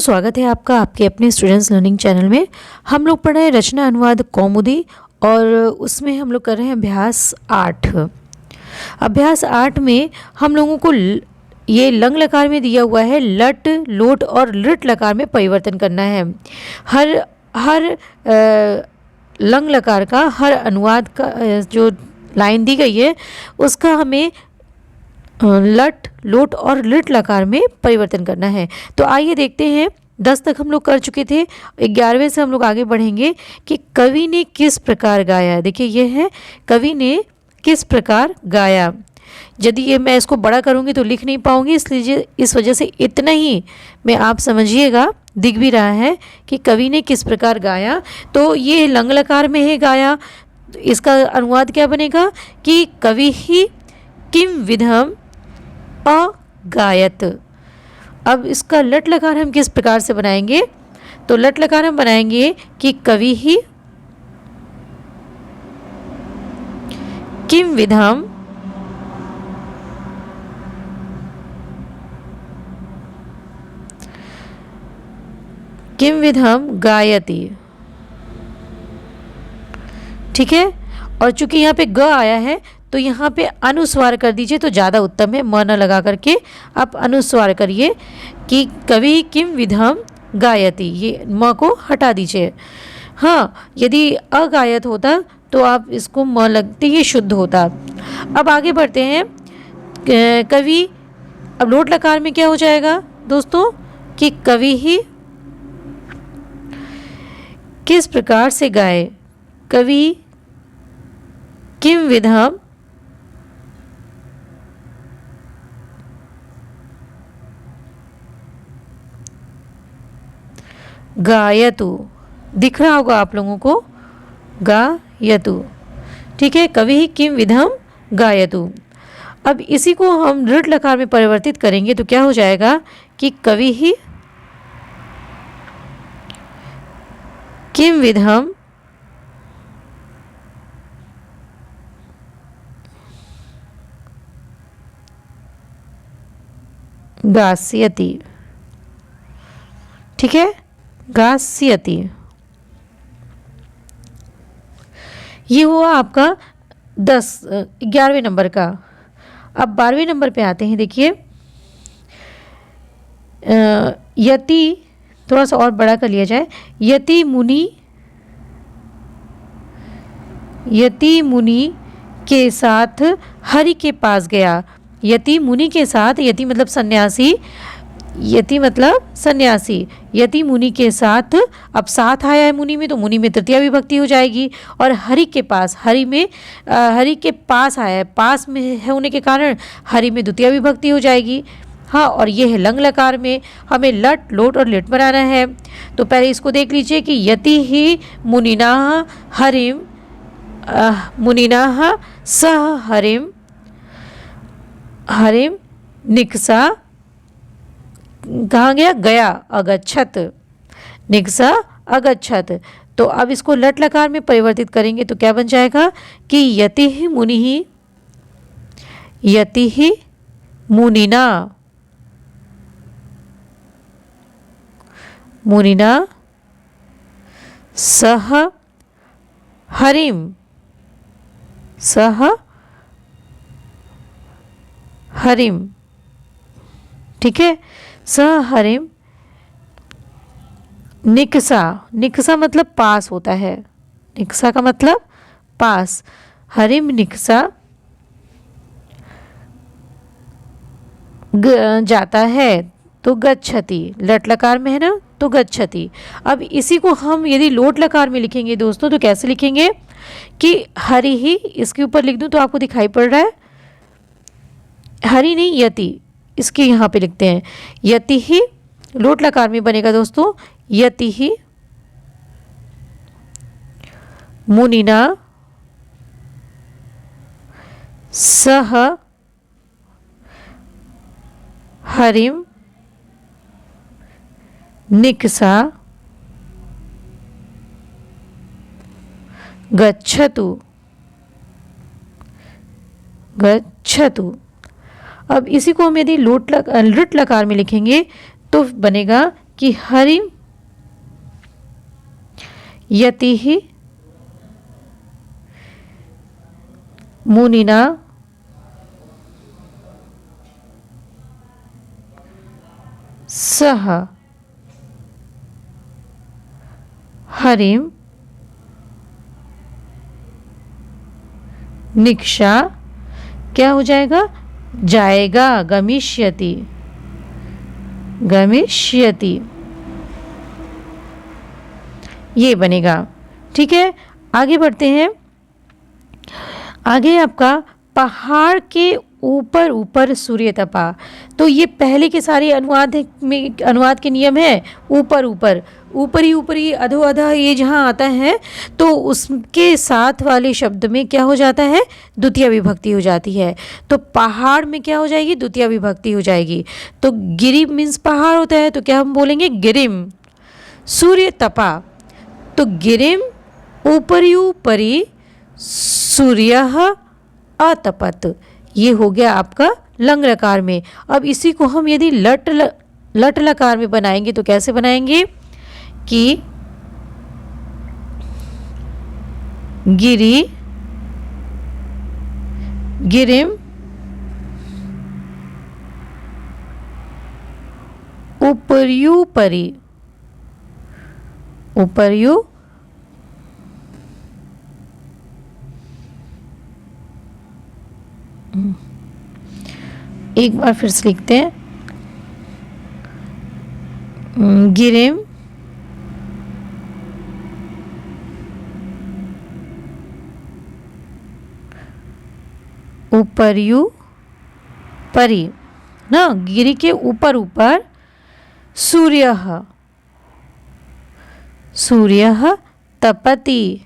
स्वागत है आपका आपके अपने स्टूडेंट्स लर्निंग चैनल में। हम लोग पढ़ रहे हैं रचना अनुवाद कौमुदी और उसमें हम लोग कर रहे हैं अभ्यास 8। अभ्यास 8 में हम लोगों को ये लंग लकार में दिया हुआ है लट लोट और लृट लकार में परिवर्तन करना है। हर लंग लकार का हर अनुवाद का जो लाइन दी गई है उसका हमें लट लोट और लृट लकार में परिवर्तन करना है। तो आइए देखते हैं। 10 तक हम लोग कर चुके थे, 11वें से हम लोग आगे बढ़ेंगे कि कवि ने किस प्रकार गाया। देखिए ये है कवि ने किस प्रकार गाया। यदि ये मैं इसको बड़ा करूँगी तो लिख नहीं पाऊँगी, इसलिए इस वजह से इतना ही मैं आप समझिएगा। दिख भी रहा है कि कवि ने किस प्रकार गाया, तो ये लंग लकार में है गाया। तो इसका अनुवाद क्या बनेगा कि कवि ही किम विधम अगायत। अब इसका लट लकार हम किस प्रकार से बनाएंगे, तो लट लकार हम बनाएंगे कि कवि ही किम विधम गायति। ठीक है, और चूंकि यहाँ पे ग आया है तो यहाँ पे अनुस्वार कर दीजिए तो ज़्यादा उत्तम है। म न लगा करके आप अनुस्वार करिए कि कवि किम विधम गायति, ये म को हटा दीजिए। हाँ, यदि अगायत होता तो आप इसको म लगते ये शुद्ध होता। अब आगे बढ़ते हैं। कवि, अब लोट लकार में क्या हो जाएगा दोस्तों कि कवि ही किस प्रकार से गाए, कवि किम विधम गायतु। दिख रहा होगा आप लोगों को, गायतु। ठीक है, कवि ही किम विधम गायतु। अब इसी को हम लृट लकार में परिवर्तित करेंगे तो क्या हो जाएगा कि कवि ही किम विधम गास्यति। ठीक है, गास्यति। ये हुआ आपका 11वें नंबर का। अब 12वें नंबर पे आते हैं। देखिए यति, थोड़ा सा और बड़ा कर लिया जाए। यति मुनि के साथ हरि के पास गया। यति मुनि के साथ, यति मतलब सन्यासी, यति मतलब सन्यासी। यति मुनि के साथ, अब साथ आया है मुनि में तो मुनि में तृतीया विभक्ति हो जाएगी। और हरि के पास, हरि के पास आया है, पास में है होने के कारण हरि में द्वितीय विभक्ति हो जाएगी। हाँ, और ये है लंग लकार में हमें लट लोट और लिट बनाना है। तो पहले इसको देख लीजिए कि यति ही मुनिना हरिम, मुनिना सह हरिम निकसा, कहाँ गया अगच्छत, निकसा अगच्छत। तो अब इसको लट लकार में परिवर्तित करेंगे तो क्या बन जाएगा कि यति ही मुनिना सह हरिम। ठीक है, सह हरिम निकसा मतलब पास होता है, निकसा का मतलब पास। हरिम निकसा जाता है तो गच्छति, लट लकार में है ना तो गच्छति। अब इसी को हम यदि लोट लकार में लिखेंगे दोस्तों तो कैसे लिखेंगे कि हरि ही, इसके ऊपर लिख दूं तो आपको दिखाई पड़ रहा है, हरि नहीं यति, इसके यहाँ पे लिखते हैं। यति ही लोट लकार में बनेगा दोस्तों, यति ही मुनिना सह हरिम निकसा गच्छतु। अब इसी को हम यदि लृट लकार में लिखेंगे तो बनेगा कि हरिम यतिः मुनिना सह हरिम निक्षा क्या हो जाएगा, जाएगा, गमिष्यति, गमिष्यति, ये बनेगा। ठीक है, आगे बढ़ते हैं। आगे आपका पहाड़ के ऊपर ऊपर सूर्य तपा। तो ये पहले के सारे अनुवाद में, अनुवाद के नियम है ऊपर ऊपर, ऊपर ही अधो अधा ये जहाँ आता है तो उसके साथ वाले शब्द में क्या हो जाता है, द्वितीय विभक्ति हो जाती है। तो पहाड़ में क्या हो जाएगी, द्वितीय विभक्ति हो जाएगी। तो गिरि मीन्स पहाड़ होता है, तो क्या हम बोलेंगे, गिरिम। सूर्य तपा, तो गिरिम ऊपरी ऊपरी सूर्यः अतपत, ये हो गया आपका लंग लकार में। अब इसी को हम यदि लट लकार में बनाएंगे तो कैसे बनाएंगे कि गिरि गिरिम उपर्युपरि उपर्यु एक बार फिर से लिखते हैं, गिरिम उपर्यु परि ना, गिरि के ऊपर ऊपर सूर्यः सूर्यः तपति,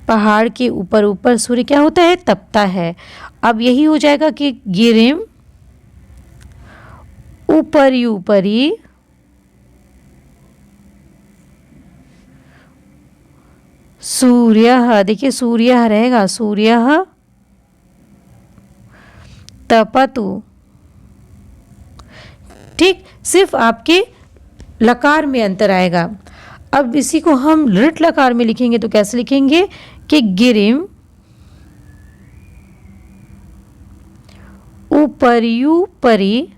पहाड़ के ऊपर ऊपर सूर्य क्या होता है, तपता है। अब यही हो जाएगा कि गिरिम ऊपरी ऊपरी सूर्यः, देखिए सूर्यः रहेगा, सूर्यः तपतु। ठीक, सिर्फ आपके लकार में अंतर आएगा। अब इसी को हम लृट लकार में लिखेंगे तो कैसे लिखेंगे कि गिरिम ऊपर्युपरि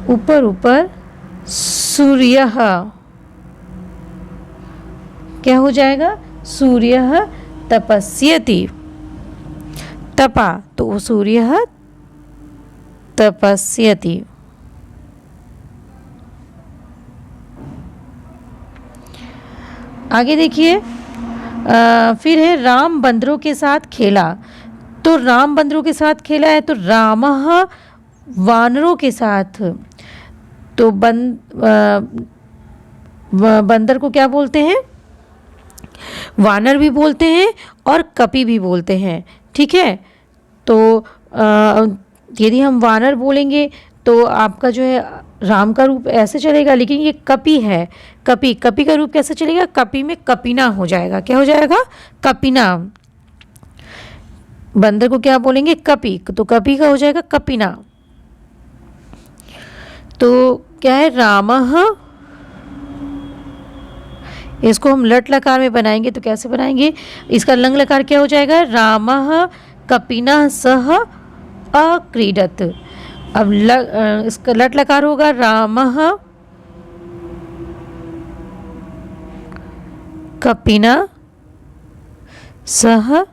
ऊपर ऊपर सूर्यः, क्या हो जाएगा, सूर्यः तपस्यति, तपा तो सूर्यः तपस्यति। आगे देखिए, फिर है राम बंदरों के साथ खेला। तो राम बंदरों के साथ खेला है, तो रामः वानरों के साथ। तो बंदर को क्या बोलते हैं, वानर भी बोलते हैं और कपि भी बोलते हैं। ठीक है, तो यदि हम वानर बोलेंगे तो आपका जो है राम का रूप ऐसे चलेगा, लेकिन ये कपि है, कपि का रूप कैसे चलेगा, कपि में कपिना हो जाएगा। क्या हो जाएगा, कपिना। बंदर को क्या बोलेंगे, कपि, तो कपि का हो जाएगा कपिना। तो क्या है, रामः, इसको हम लट लकार में बनाएंगे तो कैसे बनाएंगे, इसका लंग लकार क्या हो जाएगा, रामः कपिना सह अक्रीडत। अब इसका लट लकार होगा रामः कपिना सह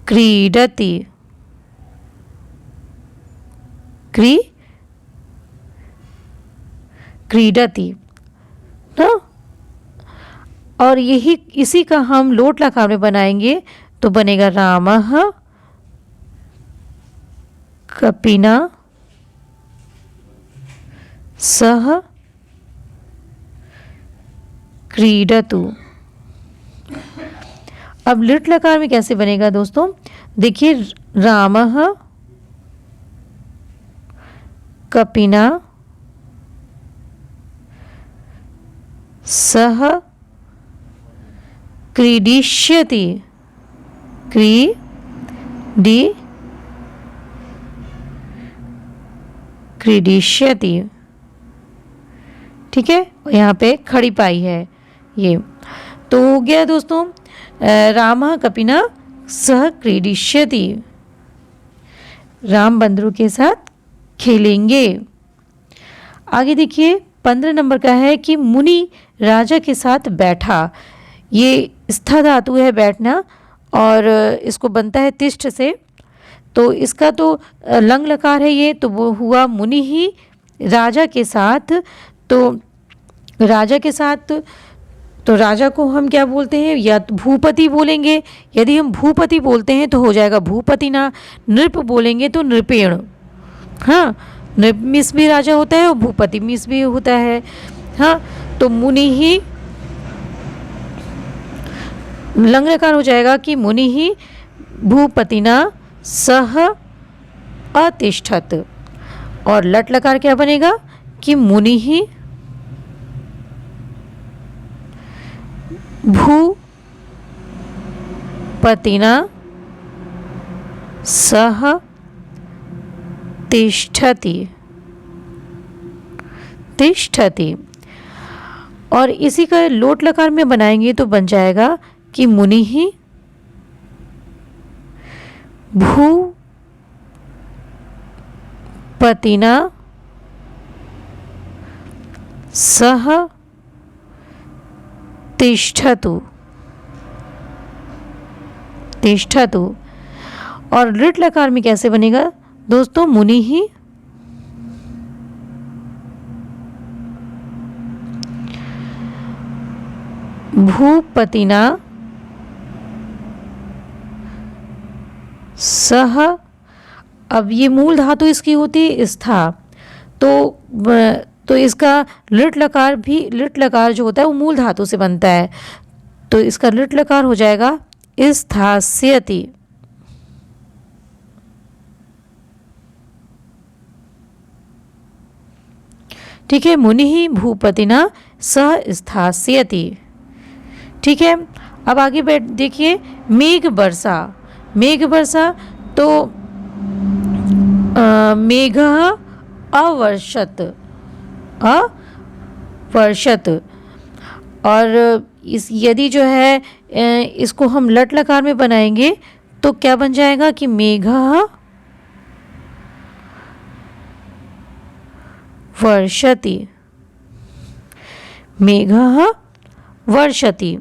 क्रीडति, क्रीडति ना। और यही इसी का हम लोट लकार में बनाएंगे तो बनेगा रामः कपिना सह क्रीडतु। अब लिट लकार में कैसे बनेगा दोस्तों, देखिए रामः कपिना सह क्रीडिष्यति, क्रीडिष्यति। ठीक है, और यहाँ पे खड़ी पाई है ये। तो हो गया दोस्तों, रामः कपिना सह क्रीडिष्यति, राम बंदरों के साथ खेलेंगे। आगे देखिए 15 नंबर का है कि मुनि राजा के साथ बैठा। ये स्था धातु है बैठना, और इसको बनता है तिष्ठ से। तो इसका तो लंग लकार है ये, तो वो हुआ मुनि ही राजा के साथ। तो राजा के साथ, तो राजा को हम क्या बोलते हैं, या तो भूपति बोलेंगे। यदि हम भूपति बोलते हैं तो हो जाएगा भूपति ना, नृप बोलेंगे तो नृपेण। हाँ, नृप मिस भी राजा होता है और भूपति मिस भी होता है। हाँ, तो मुनि ही लंग लकार हो जाएगा कि मुनि ही भूपतिना सह अतिष्ठत, और लट लकार क्या बनेगा कि मुनि ही भूपतिना सह तिष्ठति, तिष्ठति। और इसी का लोट लकार में बनाएंगे तो बन जाएगा कि मुनि ही भूपतिना सह तिष्ठतु, तिष्ठतु। और लृट लकार में कैसे बनेगा दोस्तों, मुनि ही भूपतिना सह, अब ये मूल धातु इसकी होती है स्था, तो इसका लृट लकार भी, लृट लकार जो होता है वो मूल धातु से बनता है, तो इसका लृट लकार हो जाएगा स्थास्यति। ठीक है, मुनि ही भूपतिना सह स्थास्यति। ठीक है, अब आगे बैठ देखिए मेघ वर्षा। मेघ वर्षा, तो मेघ अवर्षत, अवर्षत। और इस यदि जो है इसको हम लट लकार में बनाएंगे तो क्या बन जाएगा कि मेघ वर्षति, मेघ वर्षति।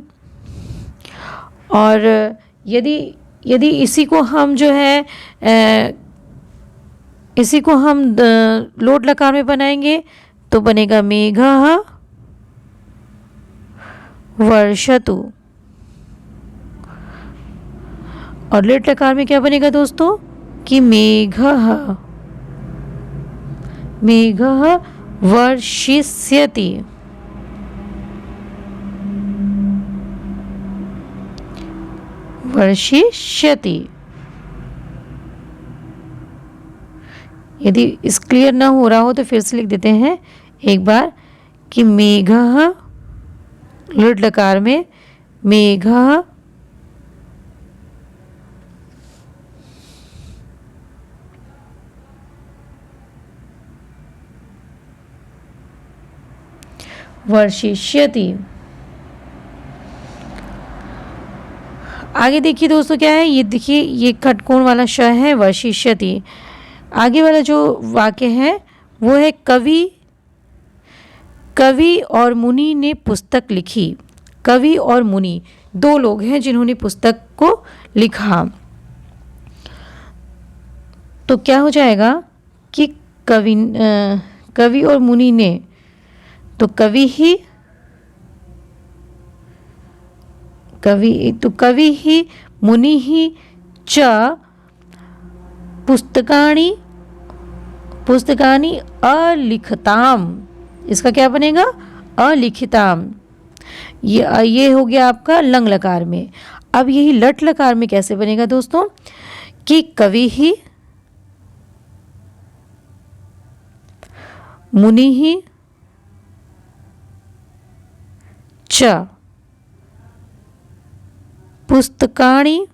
और यदि इसी को हम जो है इसी को हम लोट लकार में बनाएंगे तो बनेगा मेघ वर्षतु। और लेट लकार में क्या बनेगा दोस्तों कि मेघ वर्षिष्यति, वर्षिष्यति। यदि इस क्लियर ना हो रहा हो तो फिर से लिख देते हैं एक बार कि मेघ लृट लकार में मेघ वर्षिष्यति। आगे देखिए दोस्तों क्या है, ये देखिए ये खटकोण वाला श है वर्षिष्यति। आगे वाला जो वाक्य है वो है कवि और मुनि ने पुस्तक लिखी। कवि और मुनि दो लोग हैं जिन्होंने पुस्तक को लिखा। तो क्या हो जाएगा कि कवि और मुनि ने, तो कवि ही मुनि ही च पुस्तकानि अलिखताम। इसका क्या बनेगा अलिखिताम। ये हो गया आपका लंग लकार में। अब यही लट लकार में कैसे बनेगा दोस्तों कि कवि ही मुनि ही च पुस्तकानि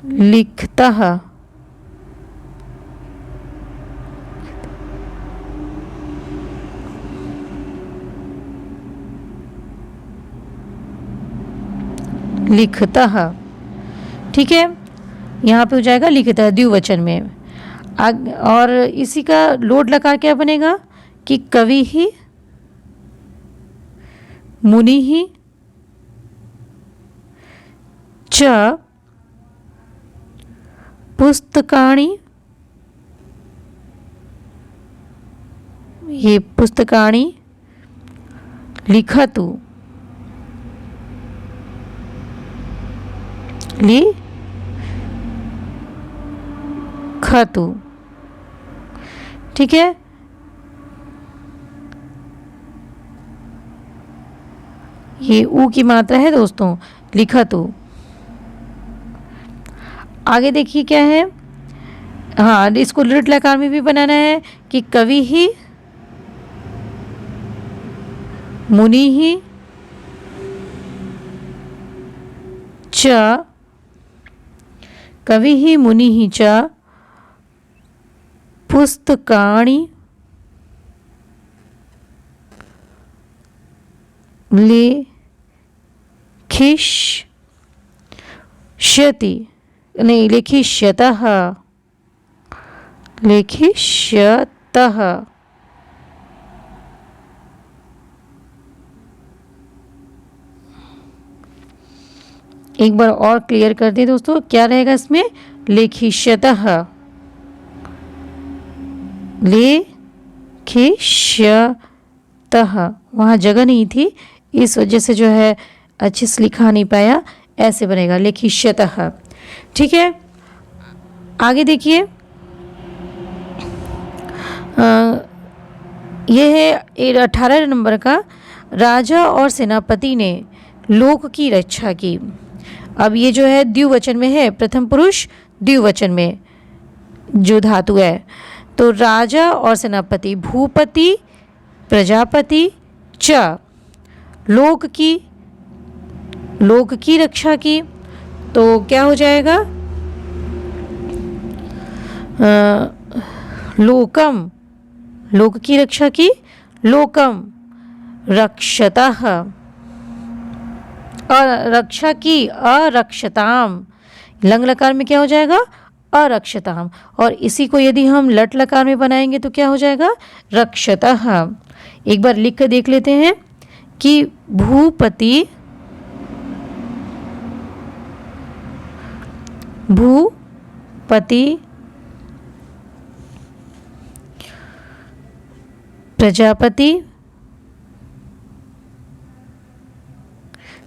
लिखता, लिखता। ठीक है, यहाँ पे हो जाएगा लिखता द्विवचन में। और इसी का लोड लकार क्या बनेगा कि कवि ही, मुनि ही, च पुस्तकानि, ये पुस्तकानि लिखतु, लिखतु। ठीक है, ये ऊ की मात्रा है दोस्तों, लिखतु। आगे देखिए क्या है, हाँ इसको लिट लकार में भी बनाना है कि कवि ही, मुनि ही, च, कवि ही मुनि ही च पुस्तकानि लिखिष्यति, नहीं लिखिष्यतः, लिखिष्यतः। एक बार और क्लियर कर दें दोस्तों, क्या रहेगा इसमें, लिखिष्यतः, लिखिष्यतः। वहाँ जगह नहीं थी, इस वजह से जो है अच्छे से लिखा नहीं पाया, ऐसे बनेगा लिखिष्यतः। ठीक है, आगे देखिए, यह है 18 नंबर का, राजा और सेनापति ने लोक की रक्षा की। अब ये जो है द्विवचन में है, प्रथम पुरुष द्विवचन में जो धातु है, तो राजा और सेनापति, भूपति, प्रजापति, च लोक की रक्षा की। तो क्या हो जाएगा, लोकम, लोक की रक्षा की, लोकम रक्षतः, और रक्षा की अरक्षताम, लंग लकार में क्या हो जाएगा, अरक्षताम। और इसी को यदि हम लट लकार में बनाएंगे तो क्या हो जाएगा, रक्षतः। एक बार लिख कर देख लेते हैं कि भूपति, भूपति, प्रजापति,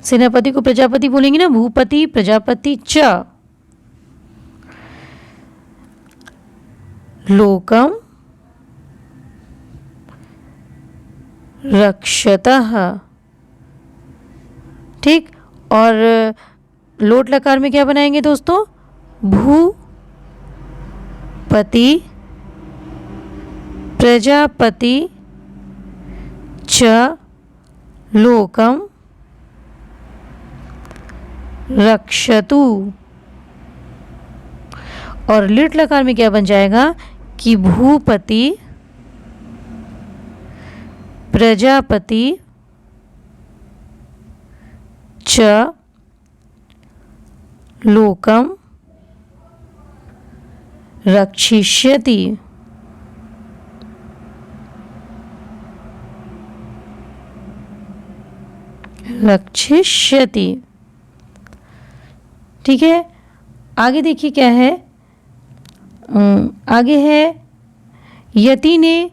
सेनापति को प्रजापति बोलेंगे ना, भूपति, प्रजापति, च लोकम रक्षतः। ठीक, और लोट लकार में क्या बनाएंगे दोस्तों, भूपति, प्रजापति, च लोकम रक्षतु। और लिट लकार में क्या बन जाएगा कि भूपति, प्रजापति, च लोकम रक्षिष्यति। रक्षिष्यति। ठीक है, आगे देखिए क्या है, आगे है, यति ने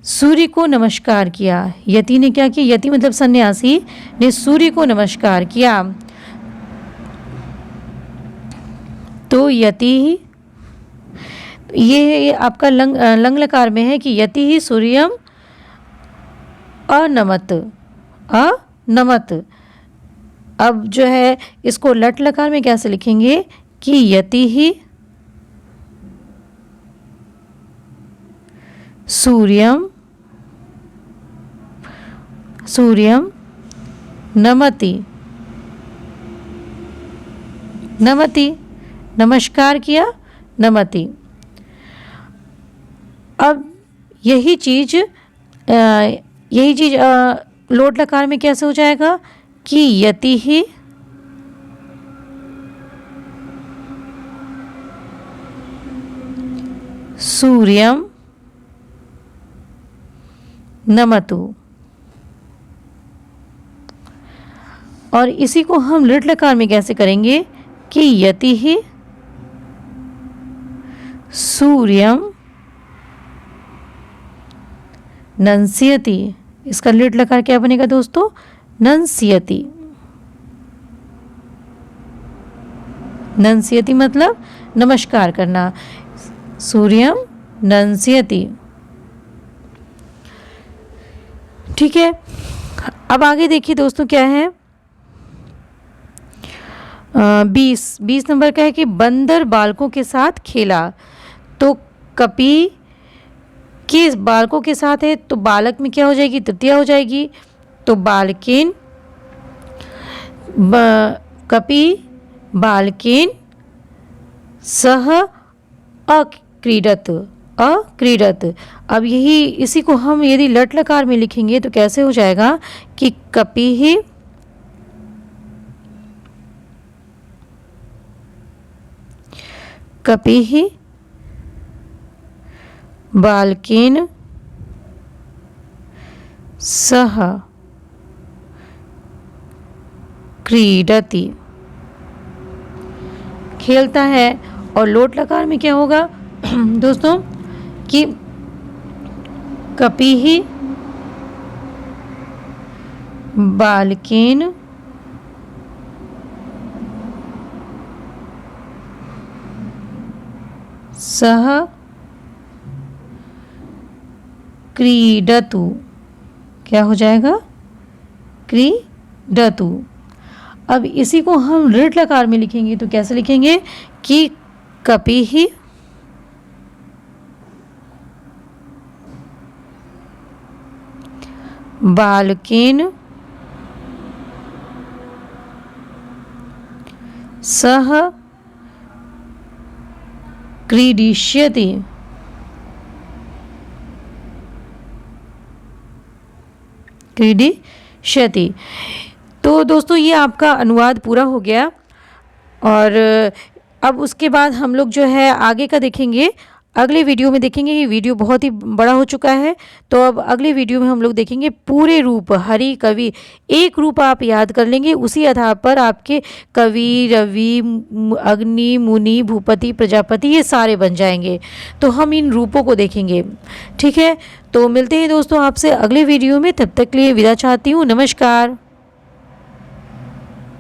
सूर्य को नमस्कार किया। यति ने क्या किया, यति मतलब सन्यासी ने सूर्य को नमस्कार किया। तो यति ही, ये आपका लंग लकार में है कि यति ही सूर्यम अनमत, अनमत। अब जो है इसको लट लकार में कैसे लिखेंगे कि यति ही सूर्यम, सूर्यम नमति, नमति, नमस्कार किया, नमति। अब यही चीज़ लोट लकार में कैसे हो जाएगा कि यति ही, सूर्यम नमतु। और इसी को हम लिट लकार में कैसे करेंगे कि यति ही सूर्यम नंस्यति। इसका लिट लकार क्या बनेगा दोस्तों? नंस्यति। नंस्यति मतलब नमस्कार करना। सूर्यम नंस्यति। ठीक है, अब आगे देखिए दोस्तों क्या है। 20 नंबर का है कि बंदर बालकों के साथ खेला। तो कपि किस बालकों के साथ है, तो बालक में क्या हो जाएगी? तृतीया हो जाएगी। तो बालकेन, कपि बालकेन सह अक्रीडत। अक्रीडत। अब यही इसी को हम यदि लट लकार में लिखेंगे तो कैसे हो जाएगा कि कपिः कपिः बालकेन सह क्रीडति। खेलता है। और लोट लकार में क्या होगा दोस्तों कि कपिः बालकेन सह क्रीडतु। क्या हो जाएगा? क्रीडतु। अब इसी को हम ऋट लकार में लिखेंगे तो कैसे लिखेंगे कि कपिः बालकेन सह क्रीडिष्यति। क्रीडिष्यति। तो दोस्तों ये आपका अनुवाद पूरा हो गया। और अब उसके बाद हम लोग जो है आगे का देखेंगे, अगले वीडियो में देखेंगे। ये वीडियो बहुत ही बड़ा हो चुका है, तो अब अगले वीडियो में हम लोग देखेंगे पूरे रूप। हरि कवि एक रूप आप याद कर लेंगे, उसी आधार पर आपके कवि, रवि, अग्नि, मुनि, भूपति, प्रजापति ये सारे बन जाएंगे। तो हम इन रूपों को देखेंगे। ठीक है, तो मिलते हैं दोस्तों आपसे अगले वीडियो में। तब तक के लिए विदा चाहती हूँ। नमस्कार।